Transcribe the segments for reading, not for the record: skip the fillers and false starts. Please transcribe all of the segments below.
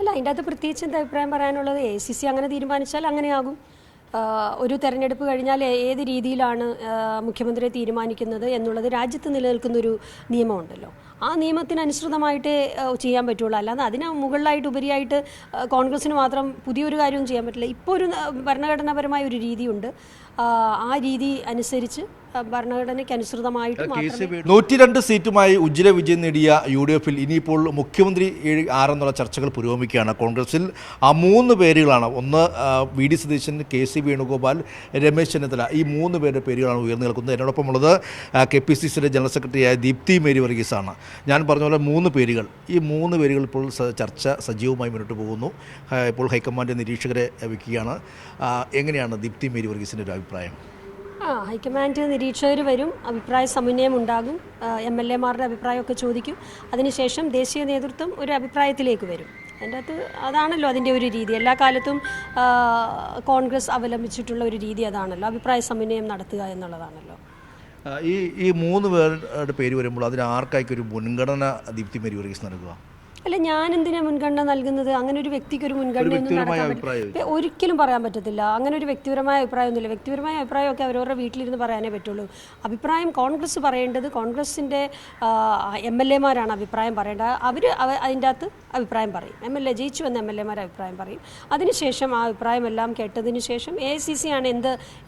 അല്ല, അതിൻ്റെ അകത്ത് പ്രത്യേകിച്ച് എന്താ അഭിപ്രായം പറയാനുള്ളത്? ACC അങ്ങനെ തീരുമാനിച്ചാൽ അങ്ങനെയാകും. ഒരു തെരഞ്ഞെടുപ്പ് കഴിഞ്ഞാൽ ഏത് രീതിയിലാണ് മുഖ്യമന്ത്രിയെ തീരുമാനിക്കുന്നത് എന്നുള്ളത് രാജ്യത്ത് നിലനിൽക്കുന്നൊരു നിയമമുണ്ടല്ലോ. ആ നിയമത്തിനനുസൃതമായിട്ട് ചെയ്യാൻ പറ്റുള്ളൂ. അല്ലാതെ അതിന് മുകളിലായിട്ട് ഉപരിയായിട്ട് കോൺഗ്രസ്സിന് മാത്രം പുതിയൊരു കാര്യവും ചെയ്യാൻ പറ്റില്ല. ഇപ്പോൾ ഒരു ഭരണഘടനാപരമായ ഒരു രീതിയുണ്ട്. ആ രീതി അനുസരിച്ച് ഭരണഘടനയ്ക്ക് അനുസൃതമായിട്ട് 102 സീറ്റുമായി ഉജ്ജ്വല വിജയം നേടിയ UDF ഇനിയിപ്പോൾ മുഖ്യമന്ത്രി ആരെന്നുള്ള ചർച്ചകൾ പുരോഗമിക്കുകയാണ്. കോൺഗ്രസിൽ 3 പേരുകളാണ്. ഒന്ന് VD സതീശൻ, KC വേണുഗോപാൽ, രമേശ് ചെന്നിത്തല. ഈ 3 പേരുടെ പേരുകളാണ് ഉയർന്നു നിൽക്കുന്നത്. എന്നോടൊപ്പം ഉള്ളത് KPCCയുടെ ജനറൽ സെക്രട്ടറിയായ ദീപ്തി മേരി വർഗീസാണ്. ഞാൻ പറഞ്ഞ പോലെ 3 പേരുകൾ, ഈ 3 പേരുകൾ ഇപ്പോൾ ചർച്ച സജീവമായി മുന്നോട്ട് പോകുന്നു. ഇപ്പോൾ ഹൈക്കമാൻഡ് നിരീക്ഷകരെ വയ്ക്കുകയാണ്. എങ്ങനെയാണ് ദീപ്തി മേരി വർഗീസിൻ്റെ ഒരു അഭിപ്രായം? ഹൈക്കമാൻഡ് നിരീക്ഷകർ വരും, അഭിപ്രായ സമന്വയം ഉണ്ടാകും, MLA-മാരുടെ അഭിപ്രായമൊക്കെ ചോദിക്കും. അതിനുശേഷം ദേശീയ നേതൃത്വം ഒരു അഭിപ്രായത്തിലേക്ക് വരും. അതിൻ്റെ അകത്ത് അതാണല്ലോ അതിൻ്റെ ഒരു രീതി. എല്ലാ കാലത്തും കോൺഗ്രസ് അവലംബിച്ചിട്ടുള്ള ഒരു രീതി അതാണല്ലോ, അഭിപ്രായ സമന്വയം നടത്തുക എന്നുള്ളതാണല്ലോ. ഈ 3 പേരുടെ പേര് വരുമ്പോൾ അതിന് ആർക്കായിരിക്കും ഒരു മുൻഗണന ദീപ്തി മേരി വർഗീസ് നൽകുക? അല്ല, ഞാൻ എന്തിനാ മുൻഗണന നൽകുന്നത്? അങ്ങനെ ഒരു വ്യക്തിക്ക് ഒരു മുൻഗണനയൊന്നും നടത്താൻ പറ്റില്ല, ഒരിക്കലും പറയാൻ പറ്റത്തില്ല. അങ്ങനെ ഒരു വ്യക്തിപരമായ അഭിപ്രായമൊന്നുമില്ല. വ്യക്തിപരമായ അഭിപ്രായമൊക്കെ അവരവരുടെ വീട്ടിലിരുന്ന് പറയാനേ പറ്റുള്ളൂ. അഭിപ്രായം കോൺഗ്രസ് പറയേണ്ടത് കോൺഗ്രസിൻ്റെ MLA-മാരാണ് അഭിപ്രായം പറയേണ്ടത്. അവർ അതിൻ്റെ അകത്ത് അഭിപ്രായം പറയും. MLA ജയിച്ചു വന്ന MLA-മാർ അഭിപ്രായം പറയും. അതിനുശേഷം ആ അഭിപ്രായമെല്ലാം കേട്ടതിന് ശേഷം AICC ആണ്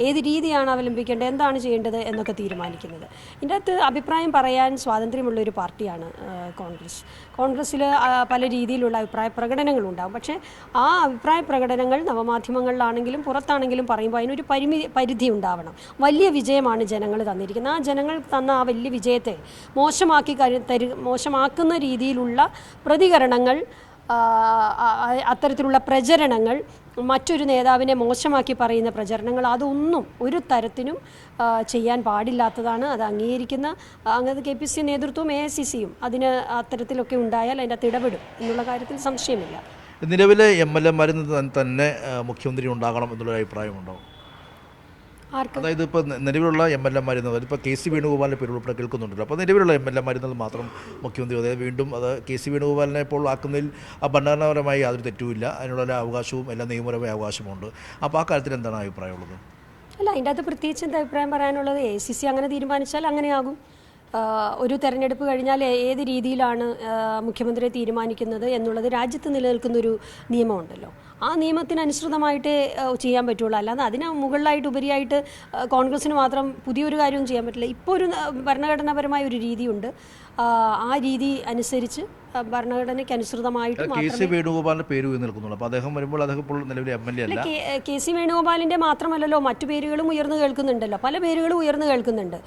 ഏത് രീതിയാണ് അവലംബിക്കേണ്ടത്, എന്താണ് ചെയ്യേണ്ടത് എന്നൊക്കെ തീരുമാനിക്കുന്നത്. ഇതിൻ്റെ അകത്ത് അഭിപ്രായം പറയാൻ സ്വാതന്ത്ര്യമുള്ളൊരു പാർട്ടിയാണ് കോൺഗ്രസ്സിൽ പല രീതിയിലുള്ള അഭിപ്രായ പ്രകടനങ്ങളുണ്ടാകും. പക്ഷേ ആ അഭിപ്രായ പ്രകടനങ്ങൾ നവമാധ്യമങ്ങളിലാണെങ്കിലും പുറത്താണെങ്കിലും പറയുമ്പോൾ അതിനൊരു പരിധി ഉണ്ടാവണം. വലിയ വിജയമാണ് ജനങ്ങൾ തന്നിരിക്കുന്നത്. ആ ജനങ്ങൾ തന്ന ആ വലിയ വിജയത്തെ മോശമാക്കുന്ന രീതിയിലുള്ള പ്രതികരണങ്ങൾ, അത്തരത്തിലുള്ള പ്രചരണങ്ങൾ, മറ്റൊരു നേതാവിനെ മോശമാക്കി പറയുന്ന പ്രചരണങ്ങൾ, അതൊന്നും ഒരു തരത്തിനും ചെയ്യാൻ പാടില്ലാത്തതാണ്. അത് അംഗീകരിക്കുന്ന അങ്ങനത്തെ KPC നേതൃത്വവും AICC-യും അതിന് അത്തരത്തിലൊക്കെ ഉണ്ടായാൽ അതിൻ്റെ അകത്ത് ഇടപെടും എന്നുള്ള കാര്യത്തിൽ സംശയമില്ല. നിലവിലെ MLA-മാരിൽ നിന്ന് തന്നെ മുഖ്യമന്ത്രി ഉണ്ടാകണം എന്നുള്ളൊരു അഭിപ്രായമുണ്ടോ? അതായത് ഇപ്പോൾ നിലവിലുള്ള MLA-മാരിൽ നിന്ന്, ഇപ്പോൾ KC വേണുഗോപാലിൻ്റെ പേര് ഉൾപ്പെടെ കേൾക്കുന്നുണ്ടല്ലോ. അപ്പോൾ നിലവിലുള്ള MLA-മാരിൽ നിന്ന് മാത്രം മുഖ്യമന്ത്രി, അതായത് വീണ്ടും അത് KC വേണുഗോപാലിനെ ഇപ്പോൾ ആക്കുന്നതിൽ ഭരണഘടനാപരമായി യാതൊരു തെറ്റുമില്ല, അതിനുള്ള അവകാശവും എല്ലാ നിയമപരമായ അവകാശമുണ്ട്. അപ്പോൾ ആ കാര്യത്തിൽ എന്താണ് അഭിപ്രായമുള്ളത്? അല്ല, അതിൻ്റെ അകത്ത് പ്രത്യേകിച്ച് എന്താ അഭിപ്രായം പറയാനുള്ളത്? AICC അങ്ങനെ തീരുമാനിച്ചാൽ അങ്ങനെയാകും. ഒരു തെരഞ്ഞെടുപ്പ് കഴിഞ്ഞാൽ ഏത് രീതിയിലാണ് മുഖ്യമന്ത്രിയെ തീരുമാനിക്കുന്നത് എന്നുള്ളത് രാജ്യത്ത് നിലനിൽക്കുന്നൊരു നിയമമുണ്ടല്ലോ. ആ നിയമത്തിനനുസൃതമായിട്ട് ചെയ്യാൻ പറ്റുള്ളൂ. അല്ലാതെ അതിന് മുകളിലായിട്ട് ഉപരിയായിട്ട് കോൺഗ്രസ്സിന് മാത്രം പുതിയൊരു കാര്യവും ചെയ്യാൻ പറ്റില്ല. ഇപ്പോൾ ഒരു ഭരണഘടനാപരമായ ഒരു രീതിയുണ്ട്. ആ രീതി അനുസരിച്ച് ഭരണഘടനയ്ക്ക് അനുസൃതമായിട്ട് KC വേണുഗോപാലിൻ്റെ പേര് നിൽക്കുന്നുള്ളൂ. അപ്പോൾ അദ്ദേഹം വരുമ്പോൾ അദ്ദേഹം ഇപ്പോൾ നിലവിലെ MLA അല്ല. KC വേണുഗോപാലിൻ്റെ മാത്രമല്ലല്ലോ, മറ്റു പേരുകളും ഉയർന്നു കേൾക്കുന്നുണ്ടല്ലോ, പല പേരുകളും ഉയർന്നു കേൾക്കുന്നുണ്ട്.